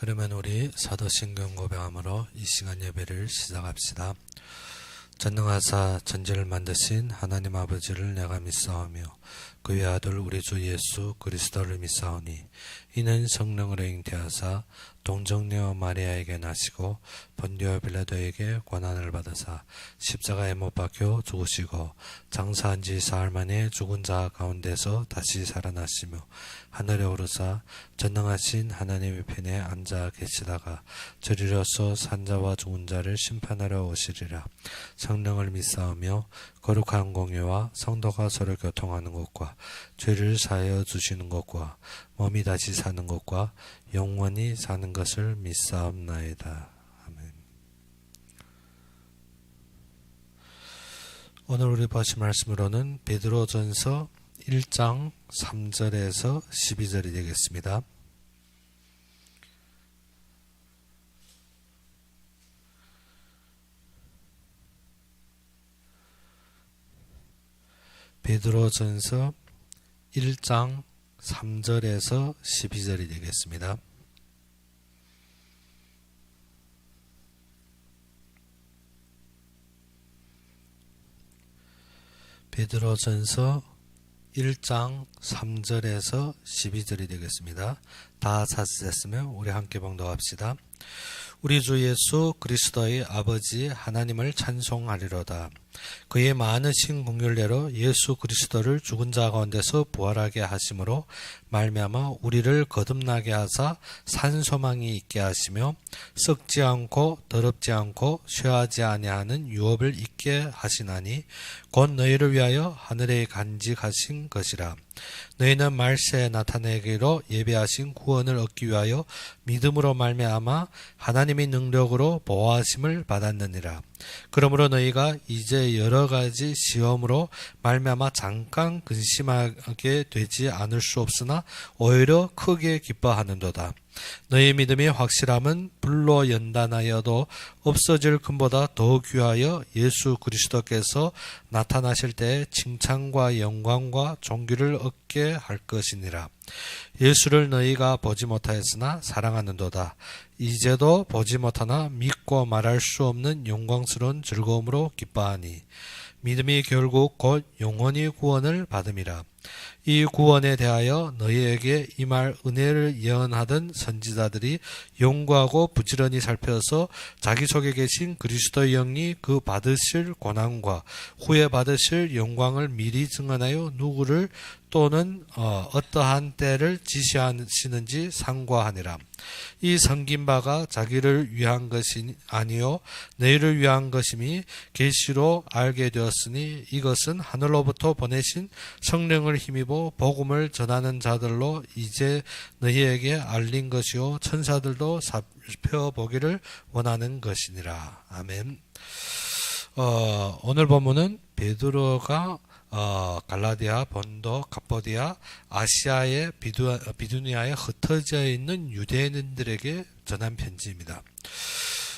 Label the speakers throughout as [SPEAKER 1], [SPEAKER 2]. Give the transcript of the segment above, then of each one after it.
[SPEAKER 1] 그러면 우리 사도신경 고백함으로 이 시간 예배를 시작합시다. 전능하사 천지를 만드신 하나님 아버지를 내가 믿사오며 그의 아들 우리 주 예수 그리스도를 믿사오니 이는 성령으로 잉태하사 동정녀 마리아에게 나시고 본디오 빌라도에게 고난을 받으사 십자가에 못 박혀 죽으시고 장사한 지 사흘 만에 죽은 자 가운데서 다시 살아나시며 하늘에 오르사 전능하신 하나님의 편에 앉아 계시다가 저리로서 산자와 죽은 자를 심판하러 오시리라. 성령을 믿사오며 거룩한 공예와 성도가 서로 교통하는 것과 죄를 사하여 주시는 것과 몸이 다시 사는 것과 영원히 사는 것을 믿사옵나이다. 아멘. 오늘 우리 보실 말씀으로는 베드로전서 1장 3절에서 12절이 되겠습니다. 베드로전서 1장 3절에서 12절이 되겠습니다. 베드로전서 1장 3절에서 12절이 되겠습니다. 다 찾으셨으면 우리 함께 봉독합시다. 우리 주 예수 그리스도의 아버지 하나님을 찬송하리로다. 그의 많으신 긍휼대로 예수 그리스도를 죽은 자 가운데서 부활하게 하심으로 말미암아 우리를 거듭나게 하사 산 소망이 있게 하시며 썩지 않고 더럽지 않고 쇠하지 아니하는 유업을 있게 하시나니 곧 너희를 위하여 하늘에 간직하신 것이라. 너희는 말세에 나타내기로 예비하신 구원을 얻기 위하여 믿음으로 말미암아 하나님의 능력으로 보호하심을 받았느니라. 그러므로 너희가 이제 여러 가지 시험으로 말미암아 잠깐 근심하게 되지 않을 수 없으나 오히려 크게 기뻐하는도다. 너희 믿음이 확실함은 불로 연단하여도 없어질 금보다 더 귀하여 예수 그리스도께서 나타나실 때에 칭찬과 영광과 존귀를 얻게 할 것이니라. 예수를 너희가 보지 못하였으나 사랑하는도다. 이제도 보지 못하나 믿고 말할 수 없는 영광스러운 즐거움으로 기뻐하니 믿음이 결국 곧 영원히 구원을 받음이라. 이 구원에 대하여 너희에게 임할 은혜를 예언하던 선지자들이 연구하고 부지런히 살펴서 자기 속에 계신 그리스도의 영이 그 받으실 고난과 후에 받으실 영광을 미리 증언하여 누구를 또는 어떠한 때를 지시하시는지 상고하니라. 이 섬긴 바가 자기를 위한 것이 아니요 너희를 위한 것임이 계시로 알게 되었으니 이것은 하늘로부터 보내신 성령을 힘입어 복음을 전하는 자들로 이제 너희에게 알린 것이요 천사들도 살펴보기를 원하는 것이니라. 아멘. 오늘 본문은 베드로가 갈라디아, 본도, 갑보디아, 아시아의 비두니아에 흩어져 있는 유대인들에게 전한 편지입니다.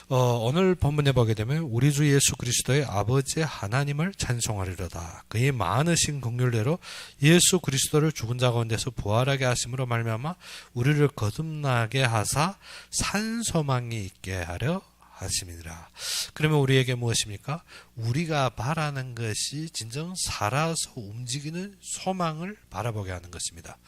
[SPEAKER 1] 오늘 본문에 보게 되면 우리 주 예수 그리스도의 아버지 하나님을 찬송하리로다. 그의 많으신 긍휼대로 예수 그리스도를 죽은 자 가운데서 부활하게 하심으로 말미암아 우리를 거듭나게 하사 산 소망이 있게 하려 하심이니라. 그러면 우리에게 무엇입니까? 우리가 바라는 것이 진정 살아서 움직이는 소망을 바라보게 하는 것입니다.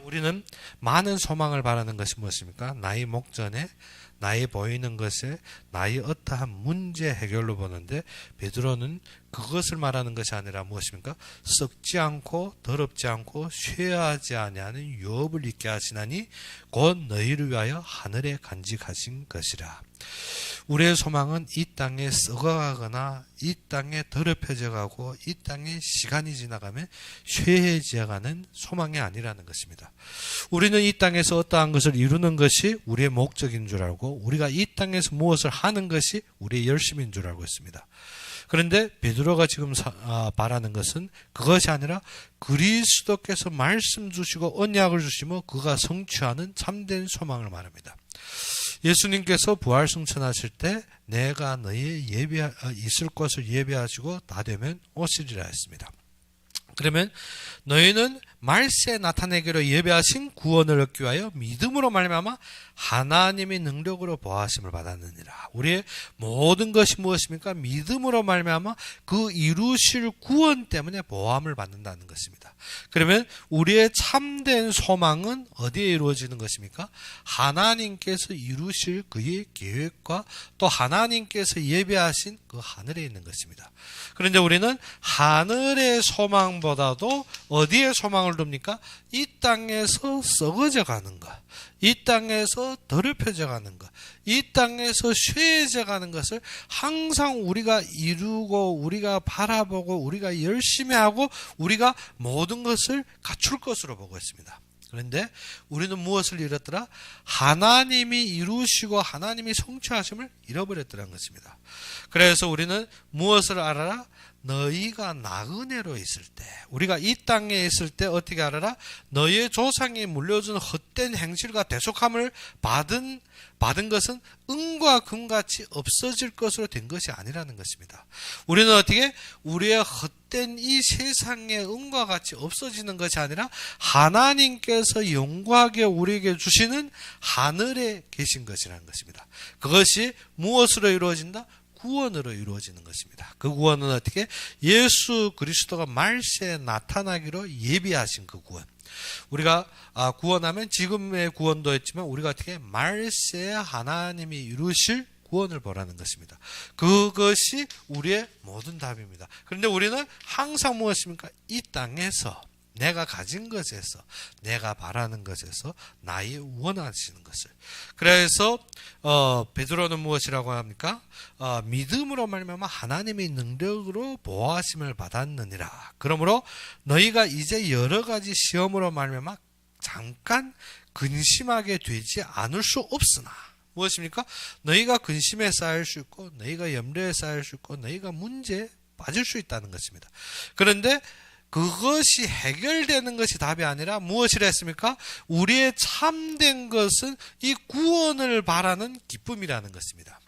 [SPEAKER 1] 우리는 많은 소망을 바라는 것이 무엇입니까? 나의 목전에, 나의 보이는 것에, 나의 어떠한 문제 해결로 보는데 베드로는 그것을 말하는 것이 아니라 무엇입니까? 썩지 않고 더럽지 않고 쇠하지 아니하는 유업을 있게 하시나니 곧 너희를 위하여 하늘에 간직하신 것이라. 우리의 소망은 이 땅에 썩어가거나 이 땅에 더럽혀져 가고 이 땅에 시간이 지나가면 쇠해져 가는 소망이 아니라는 것입니다. 우리는 이 땅에서 어떠한 것을 이루는 것이 우리의 목적인 줄 알고 우리가 이 땅에서 무엇을 하는 것이 우리의 열심인 줄 알고 있습니다. 그런데 베드로가 지금 바라는 것은 그것이 아니라 그리스도께서 말씀 주시고 언약을 주시며 그가 성취하는 참된 소망을 말합니다. 예수님께서 부활 승천하실 때 내가 너희 있을 곳을 예비하시고 다 되면 오시리라 했습니다. 그러면 너희는 말세에 나타내기로 예배하신 구원을 얻기 위하여 믿음으로 말미암아 하나님의 능력으로 보호하심을 받았느니라. 우리의 모든 것이 무엇입니까? 믿음으로 말미암아 그 이루실 구원 때문에 보호함을 받는다는 것입니다. 그러면 우리의 참된 소망은 어디에 이루어지는 것입니까? 하나님께서 이루실 그의 계획과 또 하나님께서 예배하신 그 하늘에 있는 것입니다. 그런데 우리는 하늘의 소망보다도 어디에 소망을 둡니까? 이 땅에서 썩어져 가는 것, 이 땅에서 더럽혀져 가는 것, 이 땅에서 쇠해져 가는 것을 항상 우리가 이루고 우리가 바라보고 우리가 열심히 하고 우리가 모든 것을 갖출 것으로 보고 있습니다. 그런데 우리는 무엇을 잃었더라? 하나님이 이루시고 하나님이 성취하심을 잃어버렸더라는 것입니다. 그래서 우리는 무엇을 알아라? 너희가 나그네로 있을 때, 우리가 이 땅에 있을 때 어떻게 알아라? 너희의 조상이 물려준 헛된 행실과 대속함을 받은 것은 은과 금같이 없어질 것으로 된 것이 아니라는 것입니다. 우리는 어떻게? 우리의 헛된 이 세상의 은과 같이 없어지는 것이 아니라 하나님께서 영광하게 우리에게 주시는 하늘에 계신 것이라는 것입니다. 그것이 무엇으로 이루어진다? 구원으로 이루어지는 것입니다. 그 구원은 어떻게? 예수 그리스도가 말세에 나타나기로 예비하신 그 구원. 우리가 구원하면 지금의 구원도 있지만 우리가 어떻게? 말세에 하나님이 이루실 구원을 보라는 것입니다. 그것이 우리의 모든 답입니다. 그런데 우리는 항상 무엇입니까? 이 땅에서 내가 가진 것에서 내가 바라는 것에서 나의 원하시는 것을. 그래서 베드로는 무엇이라고 합니까? 믿음으로 말미암아 하나님의 능력으로 보호하심을 받았느니라. 그러므로 너희가 이제 여러 가지 시험으로 말미암아 잠깐 근심하게 되지 않을 수 없으나, 무엇입니까? 너희가 근심에 쌓일 수 있고 너희가 염려에 쌓일 수 있고 너희가 문제에 빠질 수 있다는 것입니다. 그런데 그것이 해결되는 것이 답이 아니라 무엇이라 했습니까? 우리의 참된 것은 이 구원을 바라는 기쁨이라는 것입니다.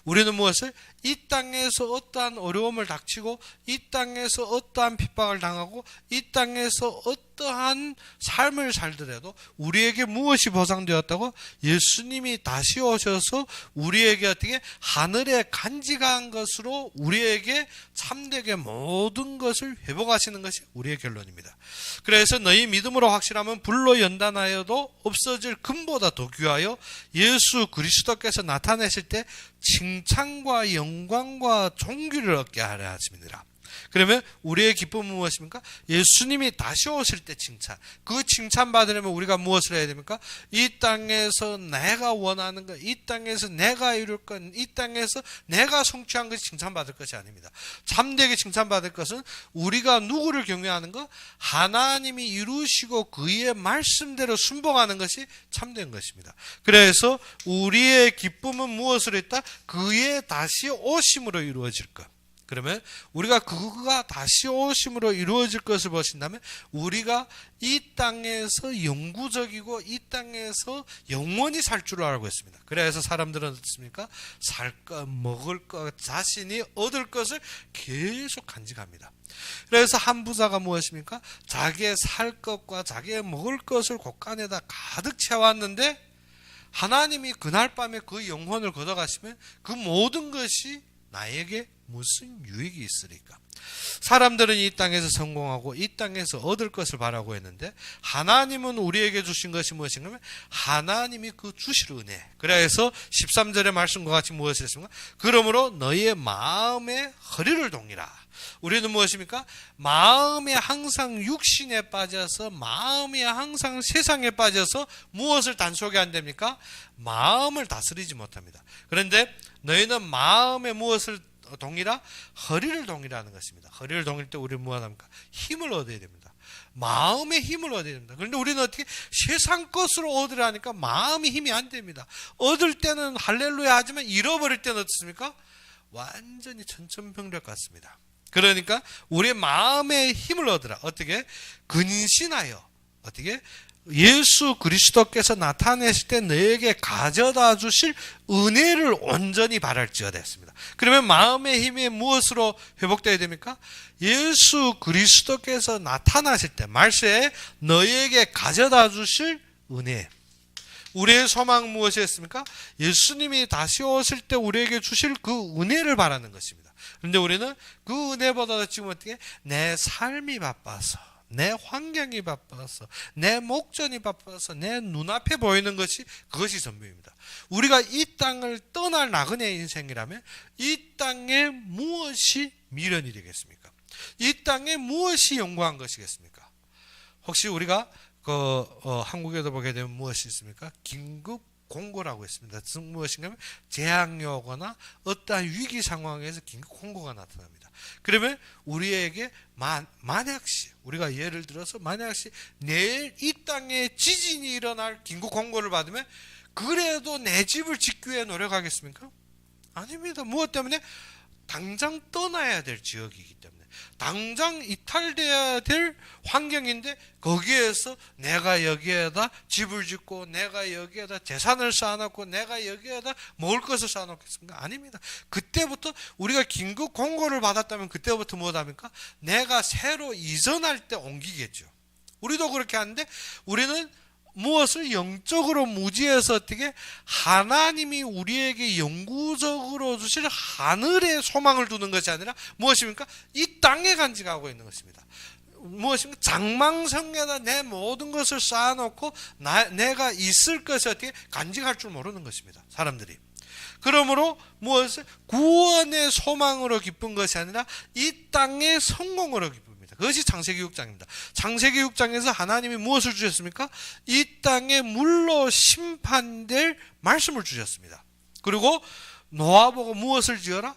[SPEAKER 1] 우리는 무엇을? 이 땅에서 어떠한 어려움을 닥치고 이 땅에서 어떠한 핍박을 당하고 이 땅에서 어떠한 삶을 살더라도 우리에게 무엇이 보상되었다고? 예수님이 다시 오셔서 우리에게 어떻게 하늘에 간직한 것으로 우리에게 참되게 모든 것을 회복하시는 것이 우리의 결론입니다. 그래서 너희 믿음으로 확실하면 불로 연단하여도 없어질 금보다 더 귀하여 예수 그리스도께서 나타내실 때 칭찬과 영광과 존귀를 얻게 하려 하십니다. 그러면 우리의 기쁨은 무엇입니까? 예수님이 다시 오실 때 칭찬. 그 칭찬 받으려면 우리가 무엇을 해야 됩니까? 이 땅에서 내가 원하는 것, 이 땅에서 내가 이룰 것, 이 땅에서 내가 성취한 것이 칭찬받을 것이 아닙니다. 참되게 칭찬받을 것은 우리가 누구를 경외하는 것? 하나님이 이루시고 그의 말씀대로 순종하는 것이 참된 것입니다. 그래서 우리의 기쁨은 무엇으로 있다? 그의 다시 오심으로 이루어질 것. 그러면 우리가 그가 다시 오심으로 이루어질 것을 보신다면 우리가 이 땅에서 영구적이고 이 땅에서 영원히 살 줄 알고 있습니다. 그래서 사람들은 어떻습니까? 살 것, 먹을 것, 자신이 얻을 것을 계속 간직합니다. 그래서 한 부자가 무엇입니까? 자기의 살 것과 자기의 먹을 것을 곳간에다 가득 채웠는데 하나님이 그날 밤에 그 영혼을 걷어가시면 그 모든 것이 나에게 무슨 유익이 있으리까? 사람들은 이 땅에서 성공하고 이 땅에서 얻을 것을 바라고 했는데 하나님은 우리에게 주신 것이 무엇인가 하면 하나님이 그 주실 은혜. 그래서 13절의 말씀과 같이 무엇을 했습니까? 그러므로 너희의 마음에 허리를 동이라. 우리는 무엇입니까? 마음에 항상 육신에 빠져서 마음에 항상 세상에 빠져서 무엇을 단속이 안 됩니까? 마음을 다스리지 못합니다. 그런데 너희는 마음에 무엇을 동이라? 허리를 동이라는 것입니다. 허리를 동일 때 우리는 무엇 합니까? 힘을 얻어야 됩니다. 마음의 힘을 얻어야 됩니다. 그런데 우리는 어떻게? 세상 것으로 얻으라니까 마음이 힘이 안 됩니다. 얻을 때는 할렐루야 하지만 잃어버릴 때는 어떻습니까? 완전히 천천병력 같습니다. 그러니까 우리의 마음의 힘을 얻으라. 어떻게? 근신하여. 어떻게? 예수 그리스도께서 나타내실 때 너에게 가져다 주실 은혜를 온전히 바랄지어다 했습니다. 그러면 마음의 힘이 무엇으로 회복되어야 됩니까? 예수 그리스도께서 나타나실 때 말세에 너에게 가져다 주실 은혜. 우리의 소망 무엇이었습니까? 예수님이 다시 오실 때 우리에게 주실 그 은혜를 바라는 것입니다. 그런데 우리는 그 은혜보다 지금 어떻게 내 삶이 바빠서, 내 환경이 바빠서, 내 목전이 바빠서, 내 눈앞에 보이는 것이 그것이 전부입니다. 우리가 이 땅을 떠날 나그네 인생이라면 이 땅에 무엇이 미련이 되겠습니까? 이 땅에 무엇이 영광한 것이겠습니까? 혹시 우리가 한국에도 보게 되면 무엇이 있습니까? 긴급 공고라고 있습니다. 즉 무엇인가 하면 재앙이 오거나 어떠한 위기 상황에서 긴급 공고가 나타납니다. 그러면 우리에게 만약시 우리가 예를 들어서 만약시 내일 이 땅에 지진이 일어날 긴급 공고를 받으면 그래도 내 집을 짓기 위해 노력하겠습니까? 아닙니다. 무엇 때문에? 당장 떠나야 될 지역이기 때문에, 당장 이탈돼야 될 환경인데 거기에서 내가 여기에다 집을 짓고 내가 여기에다 재산을 쌓아놓고 내가 여기에다 먹을 것을 쌓아놓겠습니까? 아닙니다. 그때부터 우리가 긴급 공고를 받았다면 그때부터 무엇합니까? 내가 새로 이전할 때 옮기겠죠. 우리도 그렇게 하는데 우리는 무엇을 영적으로 무지해서 어떻게 하나님이 우리에게 영구적으로 주실 하늘에 소망을 두는 것이 아니라 무엇입니까? 이 땅에 간직하고 있는 것입니다. 무엇입니까? 장망성에다 내 모든 것을 쌓아놓고 내가 있을 것을 어떻게 간직할 줄 모르는 것입니다. 사람들이. 그러므로 무엇을 구원의 소망으로 기쁜 것이 아니라 이 땅의 성공으로 기쁩니다. 그것이 창세기 6장입니다. 창세기 6장에서 하나님이 무엇을 주셨습니까? 이 땅에 물로 심판될 말씀을 주셨습니다. 그리고 노아보고 무엇을 지어라?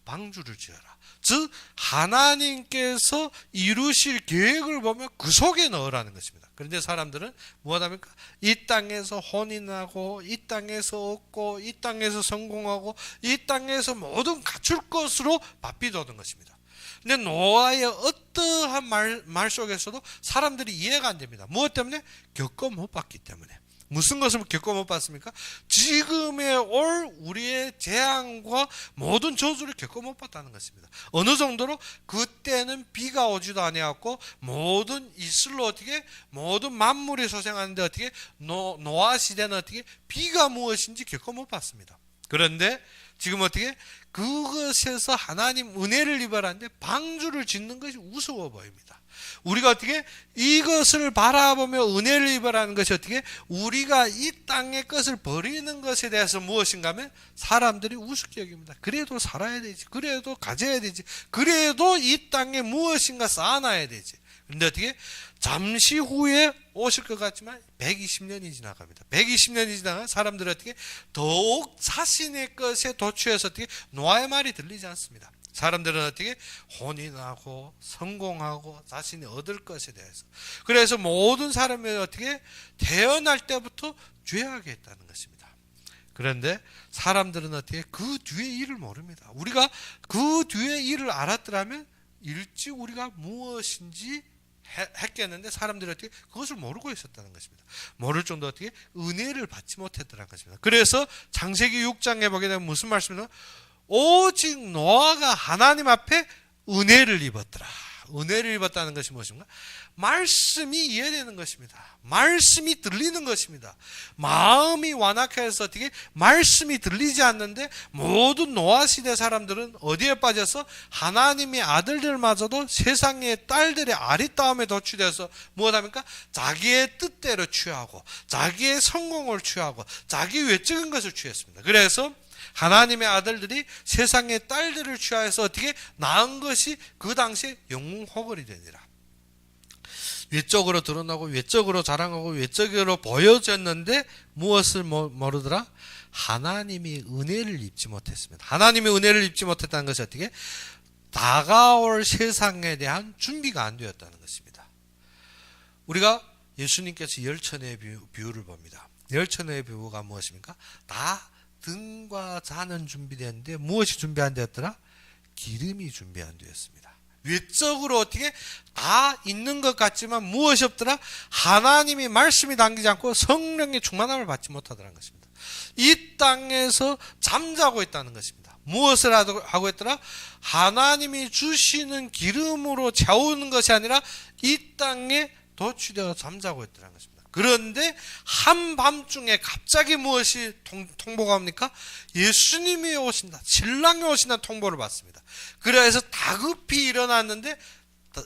[SPEAKER 1] 방주를 지어라. 즉 하나님께서 이루실 계획을 보면 그 속에 넣으라는 것입니다. 그런데 사람들은 무엇합니까? 이 땅에서 혼인하고 이 땅에서 얻고 이 땅에서 성공하고 이 땅에서 모든 갖출 것으로 바삐도는 것입니다. 근데 노아의 어떠한 말 속에서도 사람들이 이해가 안 됩니다. 무엇 때문에? 겪어 못 봤기 때문에. 무슨 것을 겪어 못 봤습니까? 지금에 올 우리의 재앙과 모든 저주를 겪어 못 봤다는 것입니다. 어느 정도로 그때는 비가 오지도 아니었고 모든 이슬로 어떻게 모든 만물이 소생하는데 어떻게 노아 시대는 어떻게 비가 무엇인지 겪어 못 봤습니다. 그런데 지금 어떻게 그것에서 하나님 은혜를 입어라는데 방주를 짓는 것이 우스워 보입니다. 우리가 어떻게 이것을 바라보며 은혜를 입어라는 것이 어떻게 우리가 이 땅의 것을 버리는 것에 대해서 무엇인가 하면 사람들이 우습게 여깁니다. 그래도 살아야 되지, 그래도 가져야 되지, 그래도 이 땅에 무엇인가 쌓아놔야 되지. 그런데 어떻게 잠시 후에 오실 것 같지만 120년이 지나갑니다. 120년이 지나가 사람들이 어떻게 더욱 자신의 것에 도취해서 어떻게 노아의 말이 들리지 않습니다. 사람들은 어떻게 혼인하고 성공하고 자신이 얻을 것에 대해서, 그래서 모든 사람이 어떻게 태어날 때부터 죄하게 했다는 것입니다. 그런데 사람들은 어떻게 그 뒤의 일을 모릅니다. 우리가 그 뒤의 일을 알았더라면 일찍 우리가 무엇인지 했겠는데 사람들이 어떻게 그것을 모르고 있었다는 것입니다. 모를 정도 어떻게 은혜를 받지 못했다는 것입니다. 그래서 창세기 6장에 보게 되면 무슨 말씀이냐? 오직 노아가 하나님 앞에 은혜를 입었더라. 은혜를 입었다는 것이 무엇인가? 말씀이 이해되는 것입니다. 말씀이 들리는 것입니다. 마음이 완악해서 어떻게 말씀이 들리지 않는데 모든 노아 시대 사람들은 어디에 빠져서 하나님의 아들들마저도 세상의 딸들의 아리따움에 도취돼서 무엇합니까? 자기의 뜻대로 취하고 자기의 성공을 취하고 자기 외적인 것을 취했습니다. 그래서 하나님의 아들들이 세상의 딸들을 취하여서 어떻게 낳은 것이 그 당시에 영웅호걸이 되니라. 외적으로 드러나고 외적으로 자랑하고 외적으로 보여졌는데 무엇을 모르더라? 하나님이 은혜를 입지 못했습니다. 하나님의 은혜를 입지 못했다는 것이 어떻게? 다가올 세상에 대한 준비가 안 되었다는 것입니다. 우리가 예수님께서 열천의 비유를 봅니다. 열천의 비유가 무엇입니까? 다 등과 잔은 준비되었는데 무엇이 준비 안 되었더라? 기름이 준비 안 되었습니다. 외적으로 어떻게 다 있는 것 같지만 무엇이 없더라? 하나님이 말씀이 담기지 않고 성령의 충만함을 받지 못하더라는 것입니다. 이 땅에서 잠자고 있다는 것입니다. 무엇을 하고 있더라? 하나님이 주시는 기름으로 채우는 것이 아니라 이 땅에 도취되어 잠자고 있다는 것입니다. 그런데 한밤중에 갑자기 무엇이 통보가 옵니까? 예수님이 오신다, 신랑이 오신다는 통보를 받습니다. 그래서 다급히 일어났는데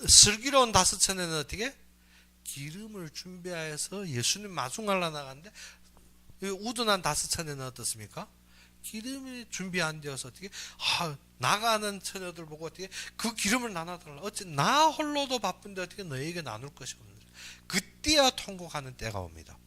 [SPEAKER 1] 슬기로운 다스처녀는 어떻게? 기름을 준비해서 예수님 마중하려 나가는데 우둔한 다스처녀는 어떻습니까? 기름이 준비 안 되어서 어떻게? 나가는 처녀들 보고 어떻게? 그 기름을 나눠달라. 어째 나 홀로도 바쁜데 어떻게 너에게 나눌 것이 없느냐. 그때야 통곡하는 때가 옵니다.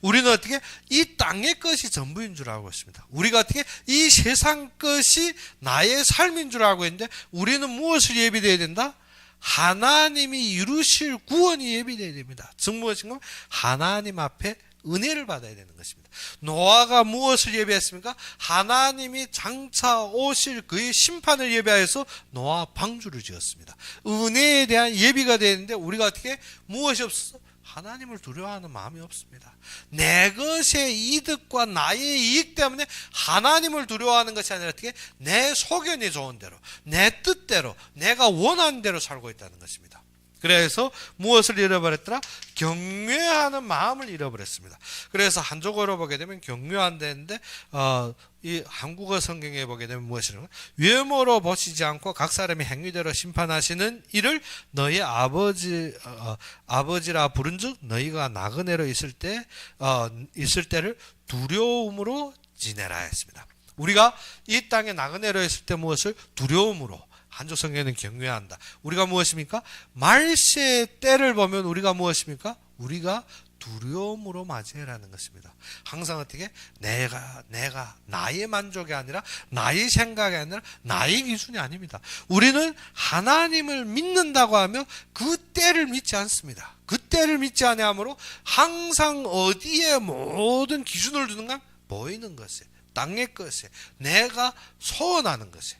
[SPEAKER 1] 우리는 어떻게? 이 땅의 것이 전부인 줄 알고 있습니다. 우리가 어떻게? 이 세상 것이 나의 삶인 줄 알고 있는데 우리는 무엇을 예비되어야 된다? 하나님이 이루실 구원이 예비되어야 됩니다. 즉 무엇인가? 하나님 앞에 은혜를 받아야 되는 것입니다. 노아가 무엇을 예비했습니까? 하나님이 장차 오실 그의 심판을 예비하여서 노아 방주를 지었습니다. 은혜에 대한 예비가 되는데 우리가 어떻게? 무엇이 없어? 하나님을 두려워하는 마음이 없습니다. 내 것의 이득과 나의 이익 때문에 하나님을 두려워하는 것이 아니라 어떻게? 내 소견이 좋은 대로, 내 뜻대로, 내가 원하는 대로 살고 있다는 것입니다. 그래서 무엇을 잃어버렸더라? 경외하는 마음을 잃어버렸습니다. 그래서 한쪽으로 보게 되면 경외한다는데 이 한국어 성경에 보게 되면 무엇이냐? 외모로 보시지 않고 각 사람의 행위대로 심판하시는 이를 너희 아버지라 부른즉 너희가 나그네로 있을 때를 두려움으로 지내라 했습니다. 우리가 이 땅에 나그네로 있을 때 무엇을? 두려움으로. 한쪽 성경에는 경외한다. 우리가 무엇입니까? 말세의 때를 보면 우리가 무엇입니까? 우리가 두려움으로 맞이해라는 것입니다. 항상 어떻게? 내가 나의 만족이 아니라 나의 생각이 아니라 나의 기준이 아닙니다. 우리는 하나님을 믿는다고 하며 그 때를 믿지 않습니다. 그 때를 믿지 아니하므로 항상 어디에 모든 기준을 두는가? 보이는 것에, 땅의 것에, 내가 소원하는 것에.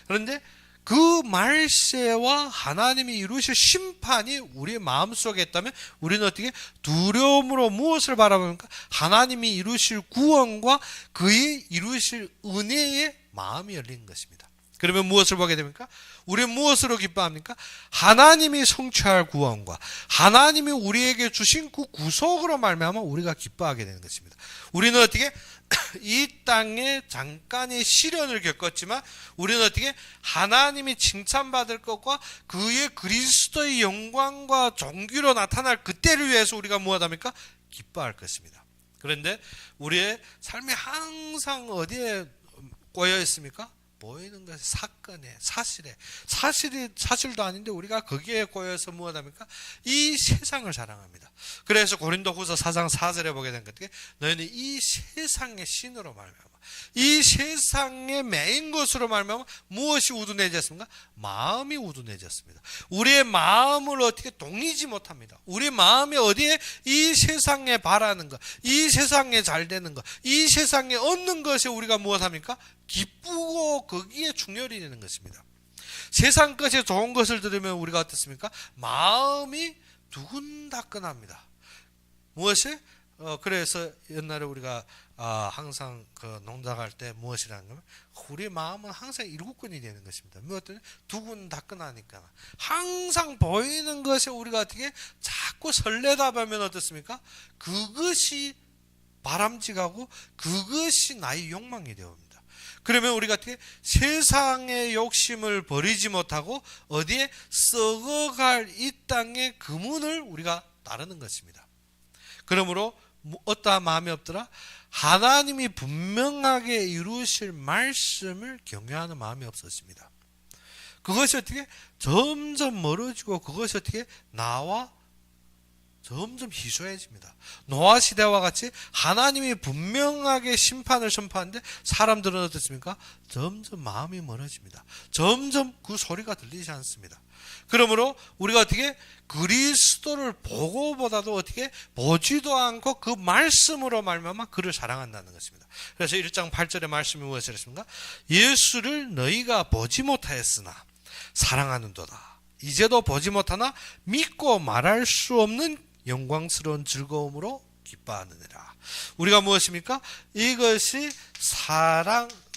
[SPEAKER 1] 그런데 그 말세와 하나님이 이루실 심판이 우리의 마음속에 있다면 우리는 어떻게? 두려움으로 무엇을 바라봅니까? 하나님이 이루실 구원과 그의 이루실 은혜에 마음이 열린 것입니다. 그러면 무엇을 보게 됩니까? 우리는 무엇으로 기뻐합니까? 하나님이 성취할 구원과 하나님이 우리에게 주신 그 구속으로 말미암아 우리가 기뻐하게 되는 것입니다. 우리는 어떻게? 이 땅에 잠깐의 시련을 겪었지만 우리는 어떻게? 하나님이 칭찬받을 것과 그의 그리스도의 영광과 존귀로 나타날 그때를 위해서 우리가 무엇합니까? 기뻐할 것입니다. 그런데 우리의 삶이 항상 어디에 꼬여 있습니까? 보이는 것에, 사건에, 사실도 아닌데 우리가 거기에 꼬여서 무엇합니까? 이 세상을 자랑합니다. 그래서 고린도후서 4장 4절에 보게 된 것 같아요. 너희는 이 세상의 신으로 말미암아, 이 세상의 메인 것으로 말미암아 무엇이 우둔해졌습니까? 마음이 우둔해졌습니다. 우리의 마음을 어떻게 동이지 못합니다. 우리 마음이 어디에? 이 세상에 바라는 것, 이 세상에 잘 되는 것, 이 세상에 얻는 것에 우리가 무엇합니까? 기쁘고 거기에 충혈이 되는 것입니다. 세상 것에 좋은 것을 들으면 우리가 어떻습니까? 마음이 두근다끈합니다. 무엇이? 그래서 옛날에 우리가 항상 그 농작할 때 무엇이라는 거면 우리 마음은 항상 일구권이 되는 것입니다. 무엇들? 두근다끈하니까 항상 보이는 것에 우리가 어떻게 자꾸 설레다 보면 어떻습니까? 그것이 바람직하고 그것이 나의 욕망이 되옵니다. 그러면 우리가 어떻게? 세상의 욕심을 버리지 못하고 어디에? 썩어갈 이 땅의 금운을 우리가 따르는 것입니다. 그러므로 어떠한 마음이 없더라? 하나님이 분명하게 이루실 말씀을 경외하는 마음이 없었습니다. 그것이 어떻게? 점점 멀어지고 그것이 어떻게? 나와 점점 희소해집니다. 노아 시대와 같이 하나님이 분명하게 심판을 선포하는데 사람들은 어떻습니까? 점점 마음이 멀어집니다. 점점 그 소리가 들리지 않습니다. 그러므로 우리가 어떻게? 그리스도를 보고보다도 어떻게? 보지도 않고 그 말씀으로 말미암아 그를 사랑한다는 것입니다. 그래서 1장 8절의 말씀이 무엇이었습니까? 예수를 너희가 보지 못하였으나 사랑하는도다. 이제도 보지 못하나 믿고 말할 수 없는 영광스러운 즐거움으로 기뻐하느니라. 우리가 무엇입니까? 이것이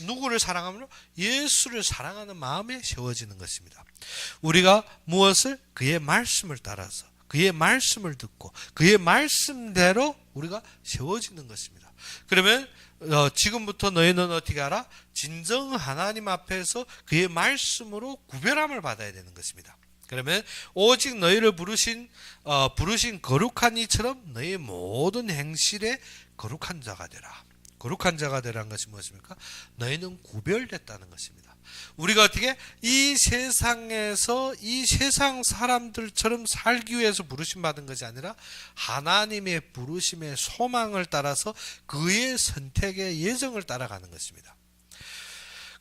[SPEAKER 1] 누구를 사랑하므로 예수를 사랑하는 마음에 세워지는 것입니다. 우리가 무엇을? 그의 말씀을 따라서 그의 말씀을 듣고 그의 말씀대로 우리가 세워지는 것입니다. 그러면 지금부터 너희는 어떻게 알아? 진정 하나님 앞에서 그의 말씀으로 구별함을 받아야 되는 것입니다. 그러면 오직 너희를 부르신 거룩한 이처럼 너희 모든 행실에 거룩한 자가 되라. 거룩한 자가 되라는 것이 무엇입니까? 너희는 구별됐다는 것입니다. 우리가 어떻게 이 세상에서 이 세상 사람들처럼 살기 위해서 부르심 받은 것이 아니라 하나님의 부르심의 소망을 따라서 그의 선택의 예정을 따라가는 것입니다.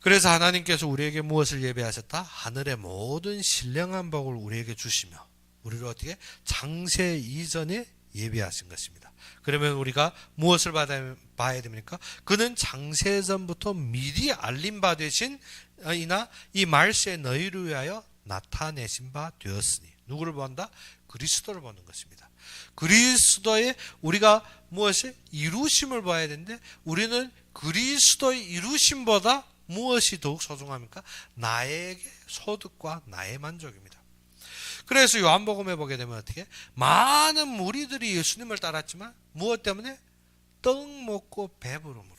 [SPEAKER 1] 그래서 하나님께서 우리에게 무엇을 예배하셨다? 하늘의 모든 신령한 복을 우리에게 주시며 우리를 어떻게? 장세 이전에 예배하신 것입니다. 그러면 우리가 무엇을 봐야 됩니까? 그는 장세 전부터 미리 알림 바 되신 이나 이 말세에 너희를 위하여 나타내신 바 되었으니 누구를 본다? 그리스도를 보는 것입니다. 그리스도의 우리가 무엇이? 이루심을 봐야 되는데 우리는 그리스도의 이루심보다 무엇이 더욱 소중합니까? 나에게 소득과 나의 만족입니다. 그래서 요한복음에 보게 되면 어떻게? 많은 무리들이 예수님을 따랐지만 무엇 때문에? 떡 먹고 배부름으로.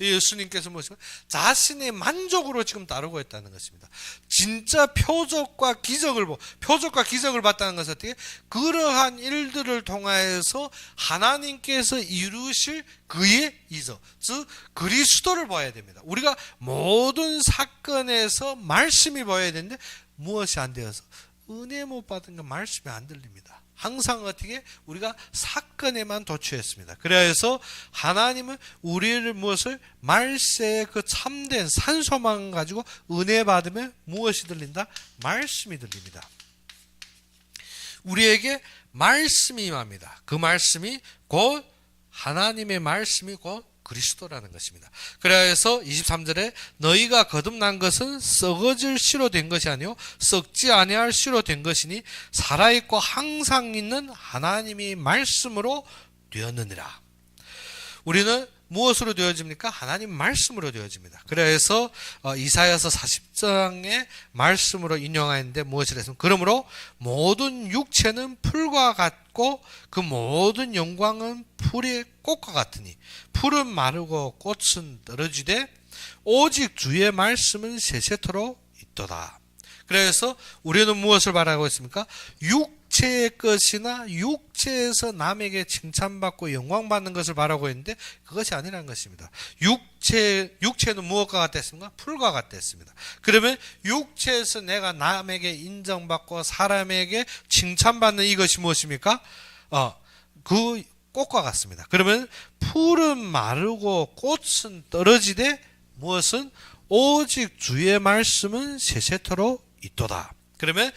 [SPEAKER 1] 예수님께서 무엇이냐? 자신의 만족으로 지금 따르고 있다는 것입니다. 진짜 표적과 기적을 봤다는 것은 어떻게? 그러한 일들을 통하여서 하나님께서 이루실 그의 이적, 즉 그리스도를 봐야 됩니다. 우리가 모든 사건에서 말씀이 보여야 되는데 무엇이 안 되어서 은혜 못 받은 건 말씀이 안 들립니다. 항상 어떻게? 우리가 사건에만 도취했습니다. 그래서 하나님은 우리를 무엇을? 말세의 그 참된 산소만 가지고 은혜 받으면 무엇이 들린다? 말씀이 들립니다. 우리에게 말씀이 임합니다. 그 말씀이 곧 하나님의 말씀이 곧 그리스도라는 것입니다. 그래서 23절에 너희가 거듭난 것은 썩어질 씨로 된 것이 아니요 썩지 아니할 씨로 된 것이니 살아있고 항상 있는 하나님이 말씀으로 되었느니라. 우리는 무엇으로 되어집니까? 하나님 말씀으로 되어집니다. 그래서 이사야서 40장의 말씀으로 인용하였는데 무엇을 했습니까? 그러므로 모든 육체는 풀과 같고 그 모든 영광은 풀의 꽃과 같으니 풀은 마르고 꽃은 떨어지되 오직 주의 말씀은 세세토록 있도다. 그래서 우리는 무엇을 바라고 있습니까? 육체의 것이나 육체에서 남에게 칭찬받고 영광받는 것을 바라고 있는데 그것이 아니라는 것입니다. 육체는 무엇과 같았습니까? 풀과 같았습니다. 그러면 육체에서 내가 남에게 인정받고 사람에게 칭찬받는 이것이 무엇입니까? 그 꽃과 같습니다. 그러면 풀은 마르고 꽃은 떨어지되 무엇은? 오직 주의 말씀은 세세토록 있도다. 그러면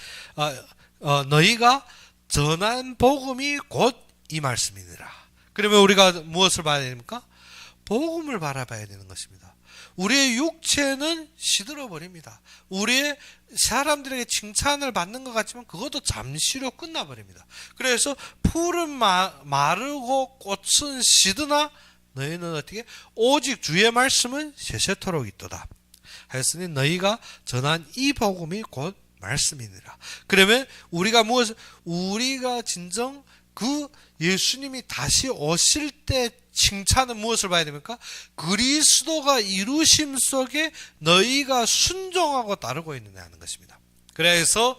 [SPEAKER 1] 너희가 전한 복음이 곧 이 말씀이니라. 그러면 우리가 무엇을 봐야 됩니까? 복음을 바라봐야 되는 것입니다. 우리의 육체는 시들어 버립니다. 우리의 사람들에게 칭찬을 받는 것 같지만 그것도 잠시로 끝나버립니다. 그래서 풀은 마르고 꽃은 시드나 너희는 어떻게? 오직 주의 말씀은 세세토록 있도다. 하였으니 너희가 전한 이 복음이 곧 말씀이니라. 그러면 우리가 진정 그 예수님이 다시 오실 때 칭찬은 무엇을 봐야 됩니까? 그리스도가 이루심 속에 너희가 순종하고 따르고 있느냐 하는 것입니다. 그래서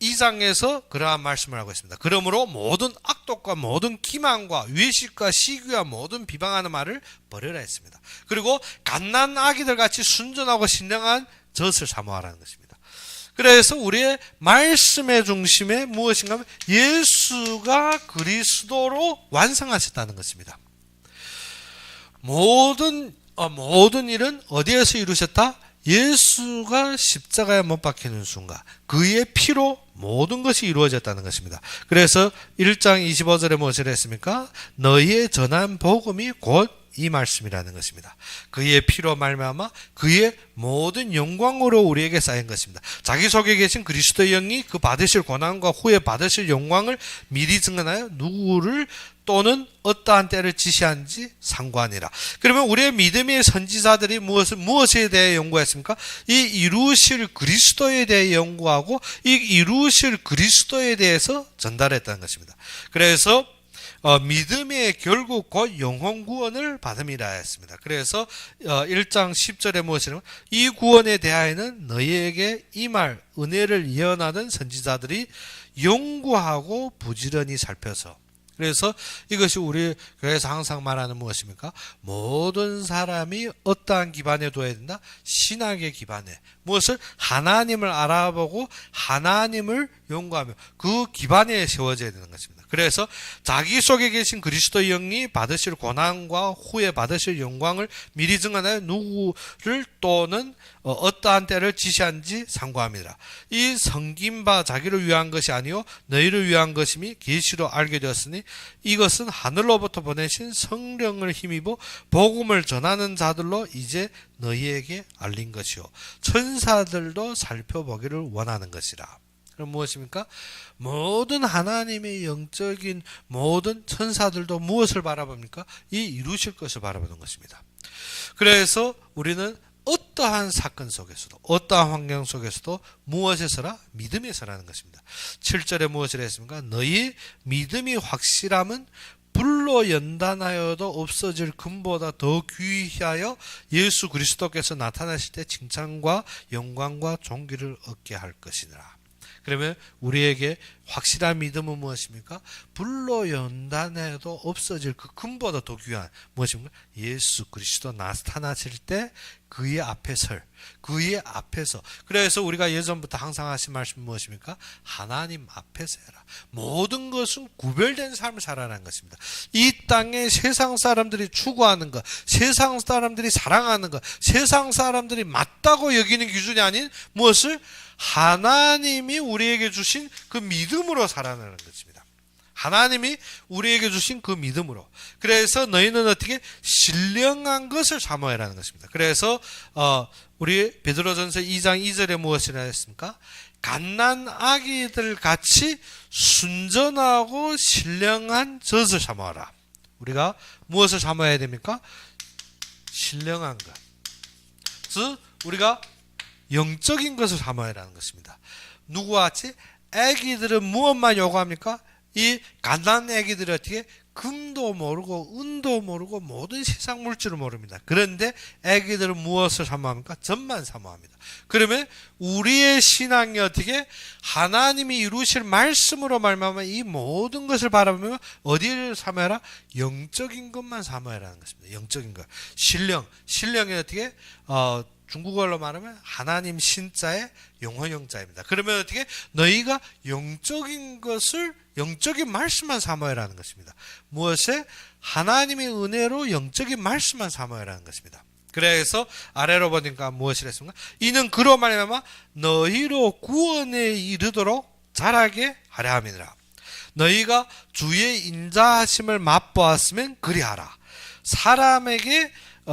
[SPEAKER 1] 2장에서 그러한 말씀을 하고 있습니다. 그러므로 모든 악독과 모든 기만과 외식과 시기와 모든 비방하는 말을 버려라 했습니다. 그리고 갓난 아기들 같이 순전하고 신령한 젖을 사모하라는 것입니다. 그래서 우리의 말씀의 중심에 무엇인가 하면 예수가 그리스도로 완성하셨다는 것입니다. 모든 일은 어디에서 이루셨다? 예수가 십자가에 못 박히는 순간 그의 피로 모든 것이 이루어졌다는 것입니다. 그래서 1장 25절에 무엇을 했습니까? 너희의 전한 복음이 곧 이 말씀이라는 것입니다. 그의 피로 말미암아 그의 모든 영광으로 우리에게 쌓인 것입니다. 자기 속에 계신 그리스도의 영이 그 받으실 고난과 후에 받으실 영광을 미리 증언하여 누구를 또는 어떠한 때를 지시한지 상관이라. 그러면 우리의 믿음의 선지자들이 무엇에 대해 연구했습니까? 이 이루실 그리스도에 대해 연구하고 이 이루실 그리스도에 대해서 전달했다는 것입니다. 그래서 믿음의 결국 곧 영혼 구원을 받음이라 했습니다. 그래서 1장 10절에 무엇이냐면 이 구원에 대하여는 너희에게 임할 은혜를 예언하던 선지자들이 연구하고 부지런히 살펴서, 그래서 이것이 우리 교회에서 항상 말하는 무엇입니까? 모든 사람이 어떠한 기반에 둬야 된다? 신학의 기반에. 무엇을? 하나님을 알아보고 하나님을 연구하며 그 기반에 세워져야 되는 것입니다. 그래서 자기 속에 계신 그리스도의 영이 받으실 고난과 후에 받으실 영광을 미리 증언하여 누구를 또는 어떠한 때를 지시한지 상고합니다. 이 섬긴 바 자기를 위한 것이 아니요 너희를 위한 것임이 계시로 알게 되었으니 이것은 하늘로부터 보내신 성령을 힘입어 복음을 전하는 자들로 이제 너희에게 알린 것이요 천사들도 살펴보기를 원하는 것이라. 그럼 무엇입니까? 모든 하나님의 영적인 모든 천사들도 무엇을 바라봅니까? 이 이루실 것을 바라보는 것입니다. 그래서 우리는 어떠한 사건 속에서도 어떠한 환경 속에서도 무엇에서라? 믿음에서라는 것입니다. 7절에 무엇을 했습니까? 너희 믿음이 확실함은 불로 연단하여도 없어질 금보다 더 귀하여 예수 그리스도께서 나타나실 때 칭찬과 영광과 존귀를 얻게 할 것이니라. 그러면 우리에게 확실한 믿음은 무엇입니까? 불로 연단해도 없어질 그 금보다 더 귀한 무엇입니까? 예수 그리스도 나타나실 때 그의 앞에 설, 그의 앞에서. 그래서 우리가 예전부터 항상 하신 말씀은 무엇입니까? 하나님 앞에서 해라. 모든 것은 구별된 삶을 살아라는 것입니다. 이 땅에 세상 사람들이 추구하는 것, 세상 사람들이 사랑하는 것, 세상 사람들이 맞다고 여기는 기준이 아닌 무엇을? 하나님이 우리에게 주신 그 믿음으로 살아가는 것입니다. 하나님이 우리에게 주신 그 믿음으로. 그래서 너희는 어떻게 신령한 것을 사모해라는 것입니다. 그래서 우리 베드로전서 2장 2절에 무엇이라 했습니까? 갓난 아기들 같이 순전하고 신령한 젖을 사모하라. 우리가 무엇을 사모해야 됩니까? 신령한 것. 즉 우리가 영적인 것을 사모하라는 것입니다. 누구와 같이? 애기들은 무엇만 요구합니까? 이 갓난 애기들이 어떻게? 금도 모르고 은도 모르고 모든 세상 물질을 모릅니다. 그런데 애기들은 무엇을 사모합니까? 젖만 사모합니다. 그러면 우리의 신앙이 어떻게? 하나님이 이루실 말씀으로 말미암아 이 모든 것을 바라보면 어디를 사모해라? 영적인 것만 사모해라는 것입니다. 영적인 것. 신령이 어떻게? 중국어로 말하면 하나님 신자의 영혼영자입니다. 그러면 어떻게? 너희가 영적인 것을 영적인 말씀만 사모해라는 것입니다. 무엇에? 하나님의 은혜로 영적인 말씀만 사모해라는 것입니다. 그래서 아래로 보니까 무엇을 했습니까? 이는 그로 말미암아 너희로 구원에 이르도록 자라게 하려 함이니라. 너희가 주의 인자하심을 맛보았으면 그리하라. 사람에게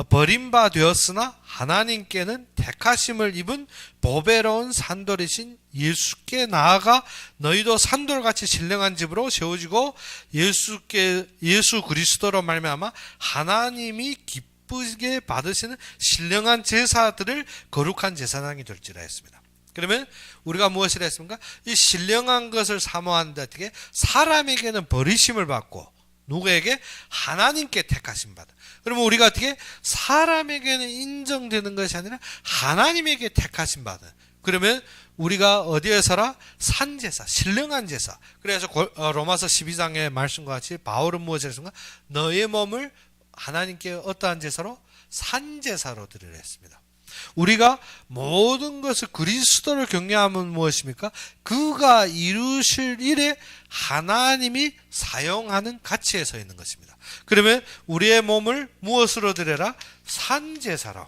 [SPEAKER 1] 버림바 되었으나 하나님께는 택하심을 입은 보배로운 산돌이신 예수께 나아가 너희도 산돌같이 신령한 집으로 세워지고 예수 그리스도로 말미암아 하나님이 기쁘게 받으시는 신령한 제사들을 거룩한 제사장이 될지라 했습니다. 그러면 우리가 무엇을 했습니까? 이 신령한 것을 사모하는데 어떻게? 사람에게는 버리심을 받고 누구에게? 하나님께 택하심 받아. 그러면 우리가 어떻게? 사람에게는 인정되는 것이 아니라 하나님에게 택하심 받아. 그러면 우리가 어디에서라? 산제사, 신령한 제사. 그래서 로마서 12장의 말씀과 같이 바울은 무엇을 했습니까? 너의 몸을 하나님께 어떠한 제사로? 산제사로 드리려 했습니다. 우리가 모든 것을 그리스도를 경외하면 무엇입니까? 그가 이루실 일에 하나님이 사용하는 가치에 서 있는 것입니다. 그러면 우리의 몸을 무엇으로 드려라? 산제사로.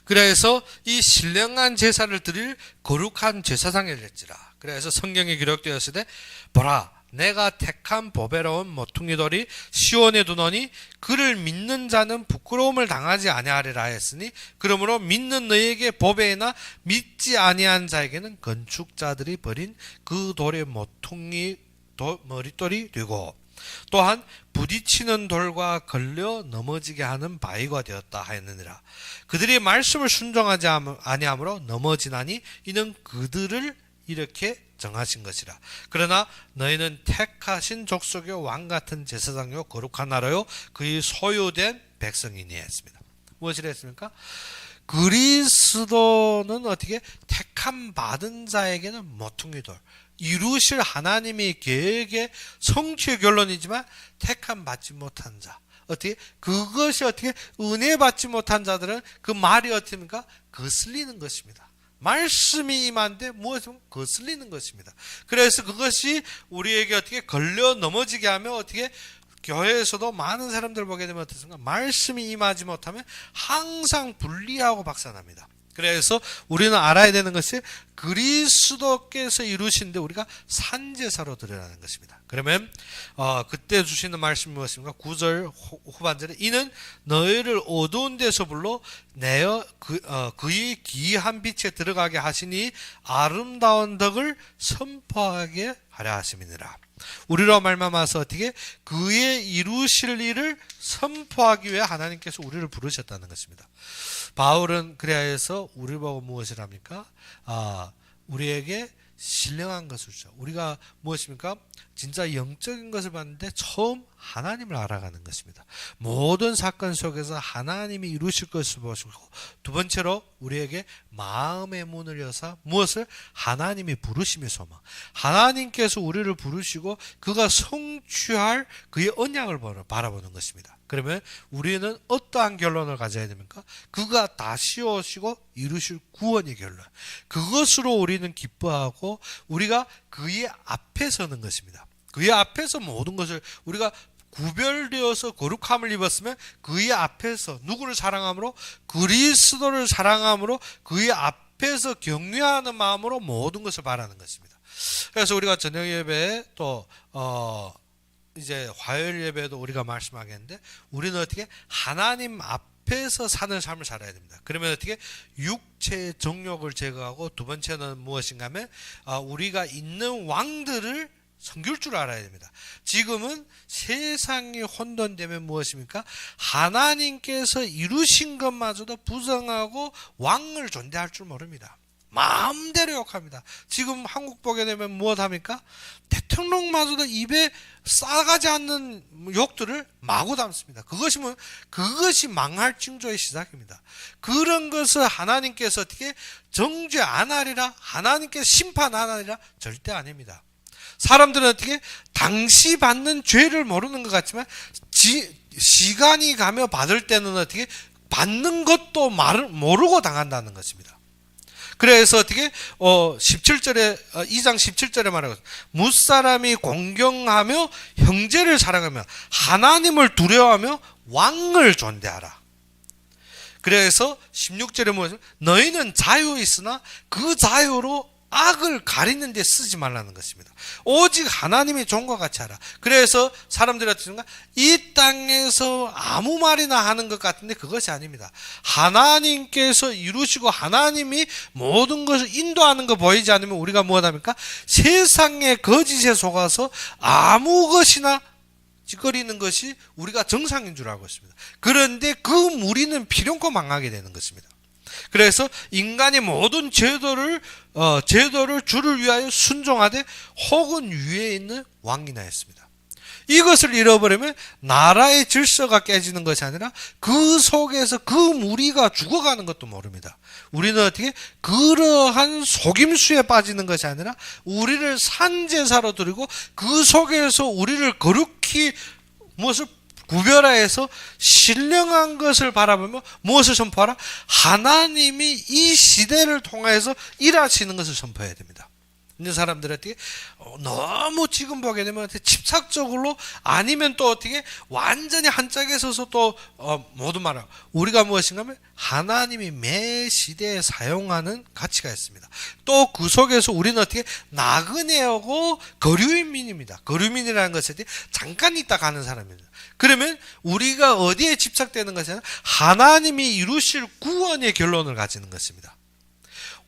[SPEAKER 1] 그래서 이 신령한 제사를 드릴 거룩한 제사장이 될지라. 그래서 성경에 기록되었을 때 보라 내가 택한 보배로운 모퉁이돌이 시온에 두노니 그를 믿는 자는 부끄러움을 당하지 아니하리라 했으니 그러므로 믿는 너희에게 보배이나 믿지 아니한 자에게는 건축자들이 버린 그 돌의 모퉁이 머릿돌이 되고 또한 부딪히는 돌과 걸려 넘어지게 하는 바위가 되었다 하였느니라. 그들이 말씀을 순종하지 아니하므로 넘어지나니 이는 그들을 이렇게 정하신 것이라. 그러나 너희는 택하신 족속의 왕같은 제사장요 거룩한 나라요 그의 소유된 백성이니 했습니다. 무엇이라 했습니까? 그리스도는 어떻게 택함 받은 자에게는 모퉁이돌, 이루실 하나님의 계획의 성취의 결론이지만 택함 받지 못한 자, 어떻게 그것이 어떻게 은혜 받지 못한 자들은 그 말이 어떻습니까? 거슬리는 것입니다. 말씀이 임한데 무엇은 거슬리는 것입니다. 그래서 그것이 우리에게 어떻게 걸려 넘어지게 하면 어떻게 교회에서도 많은 사람들 보게 되면 어떻습니까? 말씀이 임하지 못하면 항상 불리하고 박산납니다. 그래서 우리는 알아야 되는 것이 그리스도께서 이루신데 우리가 산제사로 드리라는 것입니다. 그러면 그때 주시는 말씀이 무엇입니까? 9절 후반절에 이는 너희를 어두운 데서 불러 내어 그의 기이한 빛에 들어가게 하시니 아름다운 덕을 선포하게 하려 하심이니라. 우리로 말미암아서 어떻게 그의 이루실 일을 선포하기 위해 하나님께서 우리를 부르셨다는 것입니다. 바울은 그래서 우리 보고 무엇을 합니까? 우리에게 신령한 것을 주죠. 우리가 무엇입니까? 진짜 영적인 것을 봤는데 처음 하나님을 알아가는 것입니다. 모든 사건 속에서 하나님이 이루실 것을 보시고 두 번째로 우리에게 마음의 문을 여사 무엇을? 하나님이 부르심의 소망. 하나님께서 우리를 부르시고 그가 성취할 그의 언약을 바라보는 것입니다. 그러면 우리는 어떠한 결론을 가져야 됩니까? 그가 다시 오시고 이루실 구원의 결론. 그것으로 우리는 기뻐하고 우리가 그의 앞에 서는 것입니다. 그의 앞에서 모든 것을 우리가 구별되어서 거룩함을 입었으면 그의 앞에서 누구를 사랑함으로? 그리스도를 사랑함으로 그의 앞에서 경외하는 마음으로 모든 것을 바라는 것입니다. 그래서 우리가 저녁 예배에 또 이제 화요일 예배도 우리가 말씀하겠는데 우리는 어떻게 하나님 앞에서 사는 삶을 살아야 됩니다. 그러면 어떻게 육체의 정욕을 제거하고 두 번째는 무엇인가 하면 우리가 있는 왕들을 섬길 줄 알아야 됩니다. 지금은 세상이 혼돈되면 무엇입니까? 하나님께서 이루신 것마저도 부정하고 왕을 존대할 줄 모릅니다. 마음대로 욕합니다. 지금 한국 보게 되면 무엇합니까? 대통령마저도 입에 싸가지 않는 욕들을 마구 담습니다. 그것이 망할 징조의 시작입니다. 그런 것을 하나님께서 어떻게 정죄 안 하리라, 하나님께서 심판 안 하리라 절대 아닙니다. 사람들은 어떻게 당시 받는 죄를 모르는 것 같지만 시간이 가며 받을 때는 어떻게 받는 것도 모르고 당한다는 것입니다. 그래서 어떻게 17절에 2장 17절에 말하고 무사람이 공경하며 형제를 사랑하며 하나님을 두려워하며 왕을 존대하라. 그래서 16절에 뭐죠? 너희는 자유 있으나 그 자유로 악을 가리는 데 쓰지 말라는 것입니다. 오직 하나님의 종과 같이 하라. 그래서 사람들이 어떻습니까? 이 땅에서 아무 말이나 하는 것 같은데 그것이 아닙니다. 하나님께서 이루시고 하나님이 모든 것을 인도하는 거 보이지 않으면 우리가 무엇합니까? 세상의 거짓에 속아서 아무 것이나 짓거리는 것이 우리가 정상인 줄 알고 있습니다. 그런데 그 무리는 필연코 망하게 되는 것입니다. 그래서 인간이 모든 제도를 주를 위하여 순종하되 혹은 위에 있는 왕이나 했습니다. 이것을 잃어버리면 나라의 질서가 깨지는 것이 아니라 그 속에서 그 무리가 죽어가는 것도 모릅니다. 우리는 어떻게 그러한 속임수에 빠지는 것이 아니라 우리를 산제사로 드리고 그 속에서 우리를 거룩히 무엇을 구별하여서 신령한 것을 바라보며 무엇을 선포하라? 하나님이 이 시대를 통해서 일하시는 것을 선포해야 됩니다. 있는 사람들이 어떻게 너무 지금 보게 되면 어떻게 집착적으로 아니면 또 어떻게 완전히 한 짝에 서서 또 모두 말하고 우리가 무엇인가 하면 하나님이 매 시대에 사용하는 가치가 있습니다. 또 그 속에서 우리는 어떻게 나그네하고 거류민입니다. 거류민이라는 것은 잠깐 있다 가는 사람입니다. 그러면 우리가 어디에 집착되는 것이 아니라 하나님이 이루실 구원의 결론을 가지는 것입니다.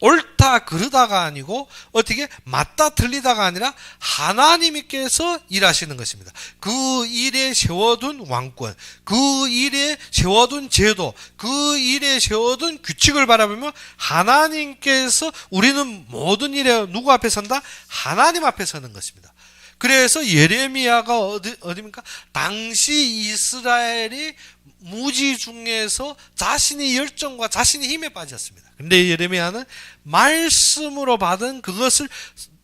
[SPEAKER 1] 옳다 그르다가 아니고 어떻게 맞다 틀리다가 아니라 하나님께서 일하시는 것입니다. 그 일에 세워둔 왕권, 그 일에 세워둔 제도, 그 일에 세워둔 규칙을 바라보면 하나님께서 우리는 모든 일에 누구 앞에 선다? 하나님 앞에 서는 것입니다. 그래서 예레미야가 어디입니까? 당시 이스라엘이 무지 중에서 자신의 열정과 자신의 힘에 빠졌습니다. 그런데 예레미야는 말씀으로 받은 그것을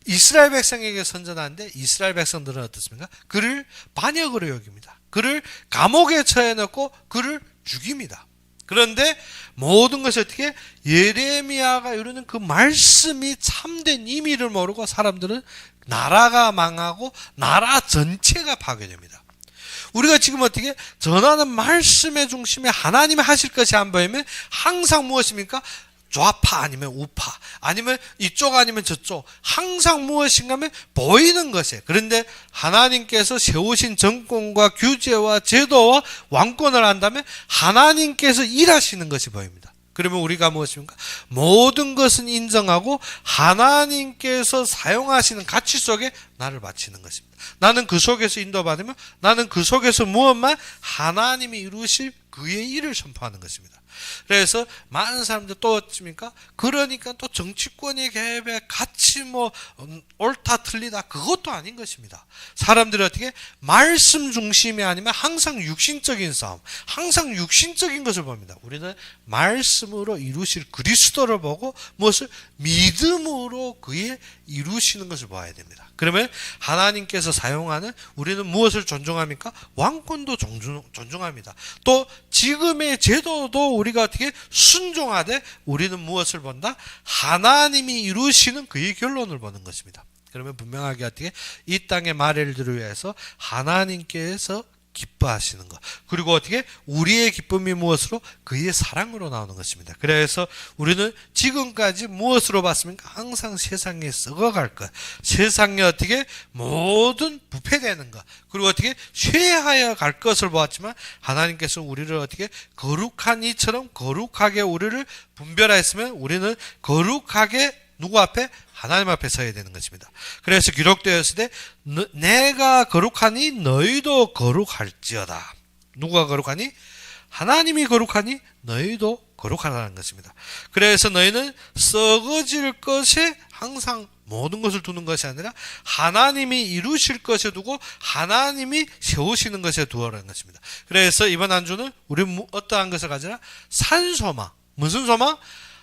[SPEAKER 1] 이스라엘 백성에게 선전하는데 이스라엘 백성들은 어떻습니까? 그를 반역으로 여깁니다. 그를 감옥에 처해놓고 그를 죽입니다. 그런데 모든 것이 어떻게 예레미야가 이루는 그 말씀이 참된 의미를 모르고 사람들은 나라가 망하고 나라 전체가 파괴됩니다. 우리가 지금 어떻게 전하는 말씀의 중심에 하나님이 하실 것이 안 보이면 항상 무엇입니까? 좌파 아니면 우파 아니면 이쪽 아니면 저쪽 항상 무엇인가 하면 보이는 것에 그런데 하나님께서 세우신 정권과 규제와 제도와 왕권을 한다면 하나님께서 일하시는 것이 보입니다. 그러면 우리가 무엇입니까? 모든 것은 인정하고 하나님께서 사용하시는 가치 속에 나를 바치는 것입니다. 나는 그 속에서 인도받으며 나는 그 속에서 무엇만 하나님이 이루실 그의 일을 선포하는 것입니다. 그래서 많은 사람들 또 어떻습니까? 그러니까 또 정치권의 개입에 같이 옳다 틀리다 그것도 아닌 것입니다. 사람들이 어떻게 말씀 중심이 아니면 항상 육신적인 싸움, 항상 육신적인 것을 봅니다. 우리는 말씀으로 이루실 그리스도를 보고 무엇을 믿음으로 그의 이루시는 것을 봐야 됩니다. 그러면 하나님께서 사용하는 우리는 무엇을 존중합니까? 왕권도 존중합니다. 또 지금의 제도도 우리가 어떻게 순종하되 우리는 무엇을 본다? 하나님이 이루시는 그의 결론을 보는 것입니다. 그러면 분명하게 어떻게 이 땅의 마례를 위해서 하나님께서 기뻐하시는 것 그리고 어떻게 우리의 기쁨이 무엇으로? 그의 사랑으로 나오는 것입니다. 그래서 우리는 지금까지 무엇으로 봤습니까? 항상 세상에 썩어갈 것 세상에 어떻게 모든 부패되는 것 그리고 어떻게 쇠하여 갈 것을 보았지만 하나님께서 우리를 어떻게 거룩한 이처럼 거룩하게 우리를 분별하였으면 우리는 거룩하게 누구 앞에? 하나님 앞에 서야 되는 것입니다. 그래서 기록되었을 때 내가 거룩하니 너희도 거룩할지어다. 누가 거룩하니? 하나님이 거룩하니 너희도 거룩하라는 것입니다. 그래서 너희는 썩어질 것에 항상 모든 것을 두는 것이 아니라 하나님이 이루실 것에 두고 하나님이 세우시는 것에 두어라는 것입니다. 그래서 이번 한 주는 우리 어떠한 것을 가지라? 산소망. 무슨 소망?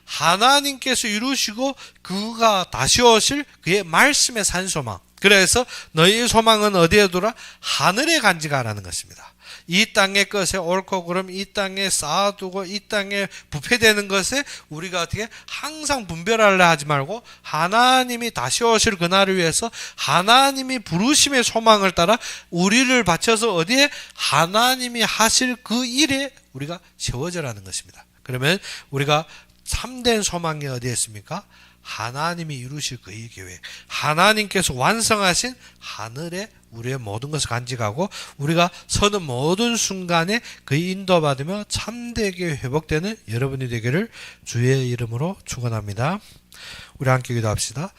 [SPEAKER 1] 하나님께서 이루시고 그가 다시 오실 그의 말씀의 산소망. 그래서 너희의 소망은 어디에 두라? 하늘에 간직하라는 것입니다. 이 땅의 것에 옳고 그름 이 땅에 쌓아두고 이 땅에 부패되는 것에 우리가 어떻게 항상 분별하려 하지 말고 하나님이 다시 오실 그날을 위해서 하나님이 부르심의 소망을 따라 우리를 바쳐서 어디에? 하나님이 하실 그 일에 우리가 세워져라는 것입니다. 그러면 우리가 참된 소망이 어디에 있습니까? 하나님이 이루실 그의 계획 하나님께서 완성하신 하늘에 우리의 모든 것을 간직하고 우리가 서는 모든 순간에 그의 인도받으며 참되게 회복되는 여러분이 되기를 주의 이름으로 축원합니다. 우리 함께 기도합시다.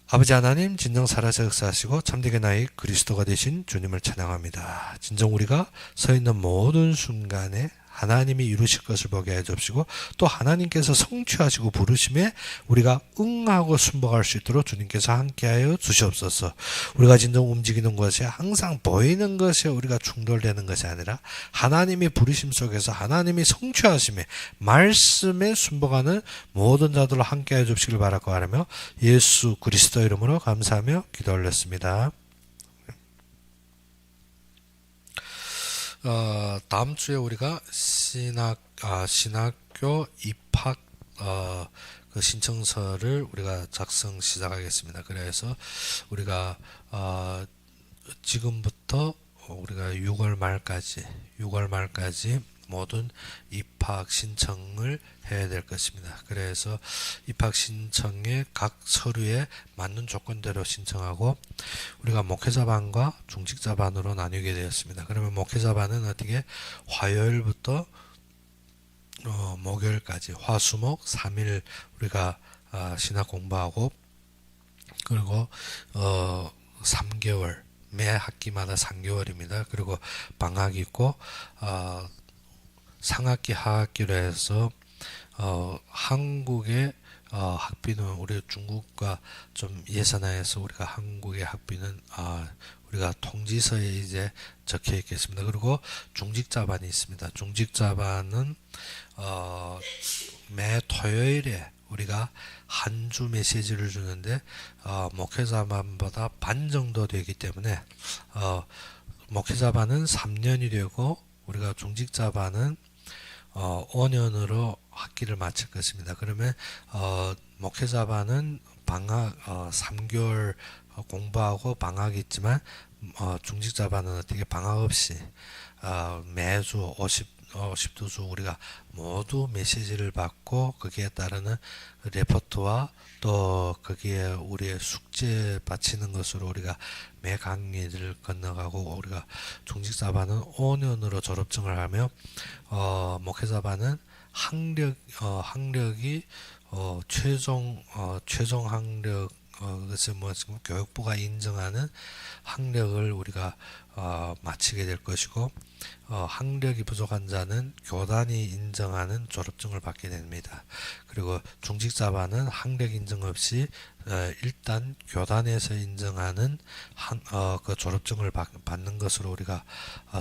[SPEAKER 1] 아버지 하나님 진정 살아서 역사하시고 참되게 나의 그리스도가 되신 주님을 찬양합니다. 진정 우리가 서 있는 모든 순간에 하나님이 이루실 것을 보게 해주시고 또 하나님께서 성취하시고 부르심에 우리가 응하고 순복할 수 있도록 주님께서 함께하여 주시옵소서. 우리가 진정 움직이는 것에 항상 보이는 것에 우리가 충돌되는 것이 아니라 하나님이 부르심 속에서 하나님이 성취하심에 말씀에 순복하는 모든 자들로 함께하여 주시길 바라고 하며 예수 그리스도 이름으로 감사하며 기도 올렸습니다. 다음 주에 우리가 신학교 입학 그 신청서를 우리가 작성 시작하겠습니다. 그래서 우리가 지금부터 우리가 6월 말까지 모든 입학 신청을 해야 될 것입니다. 그래서 입학 신청의 각 서류에 맞는 조건대로 신청하고 우리가 목회자반과 중직자반으로 나뉘게 되었습니다. 그러면 목회자반은 어떻게 화요일부터 목요일까지 화수목 3일 우리가 신학 공부하고 그리고 3개월 매 학기마다 3개월입니다. 그리고 방학이 있고 상학기 하학기로 해서 한국의 학비는 우리 중국과 좀 예산화해서 우리가 한국의 학비는 우리가 통지서에 이제 적혀 있겠습니다. 그리고 중직자반이 있습니다. 중직자반은 매 토요일에 우리가 한 주 메시지를 주는데 목회자반보다 반 정도 되기 때문에 목회자반은 3년이 되고 우리가 중직자반은 5년으로 학기를 마칠 것입니다. 그러면 목회자반은 방학 3개월 공부하고 방학이 있지만 중직자반은 어떻게 방학 없이 매주 52주 우리가 모두 메시지를 받고 거기에 따르는 레포트와 또 거기에 우리의 숙제 바치는 것으로 우리가 매 강의를 건너가고 우리가 중직자반은 5년으로 졸업증을 하며 목회자반은 학력이 최종 학력 그것을 지금 교육부가 인정하는 학력을 우리가 마치게 될 것이고 학력이 부족한 자는 교단이 인정하는 졸업증을 받게 됩니다. 그리고 중직자반은 학력 인정 없이 일단 교단에서 인정하는 그 졸업증을 받는 것으로 우리가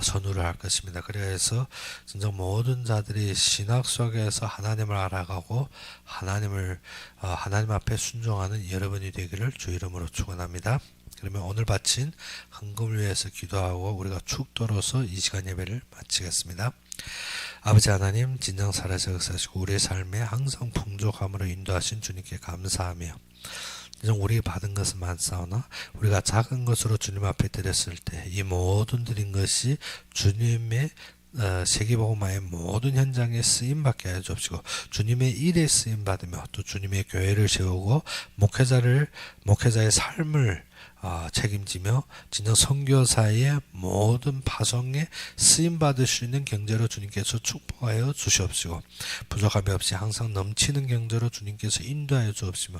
[SPEAKER 1] 선우를 할 것입니다. 그래서 진짜 모든 자들이 신학 속에서 하나님을 알아가고 하나님 앞에 순종하는 여러분이 되기를 주 이름으로 축원합니다. 그러면 오늘 바친 헌금을 위해서 기도하고 우리가 축도로서 이 시간 예배를 마치겠습니다. 아버지 하나님, 진정 살아서 역사하시고 우리의 삶에 항상 풍족함으로 인도하신 주님께 감사하며 우리 받은 것은 많사오나 우리가 작은 것으로 주님 앞에 드렸을 때 이 모든 드린 것이 주님의 세계복음화의 모든 현장에 쓰임받게 하여 주옵시고 주님의 일에 쓰임받으며 또 주님의 교회를 세우고 목회자의 삶을 책임지며 진정 선교사의 모든 파송에 쓰임받을 수 있는 경제로 주님께서 축복하여 주시옵시고 부족함이 없이 항상 넘치는 경제로 주님께서 인도하여 주옵시며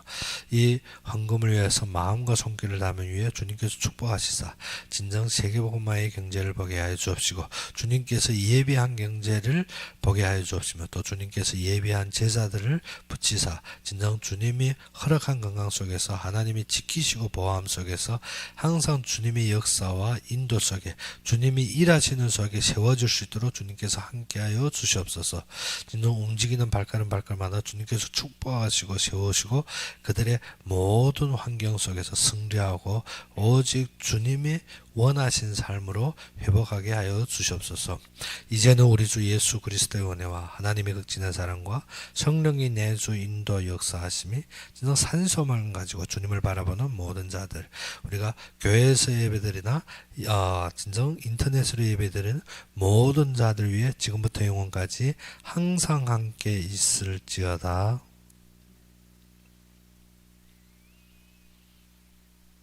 [SPEAKER 1] 이 헌금을 위해서 마음과 손길을 다하면 위해 주님께서 축복하시사 진정 세계복음화의 경제를 보게 하여 주옵시고 주님께서 예비한 경제를 보게 하여 주옵시며 또 주님께서 예비한 제자들을 붙이사 진정 주님이 허락한 건강 속에서 하나님이 지키시고 보호함 속에서 항상 주님의 역사와 인도 속에 주님이 일하시는 속에 세워질 수 있도록 주님께서 함께하여 주시옵소서. 진정 움직이는 발걸음마다 주님께서 축복하시고 세우시고 그들의 모든 환경 속에서 승리하고 오직 주님이 원하신 삶으로 회복하게 하여 주시옵소서. 이제는 우리 주 예수 그리스도의 은혜와 하나님의 극진한 사랑과 성령이 내주 인도 역사하심이 진정 산소만 가지고 주님을 바라보는 모든 자들 우리가 교회에서 예배드리나 진정 인터넷으로 예배드리는 모든 자들 위해 지금부터 영원까지 항상 함께 있을지어다.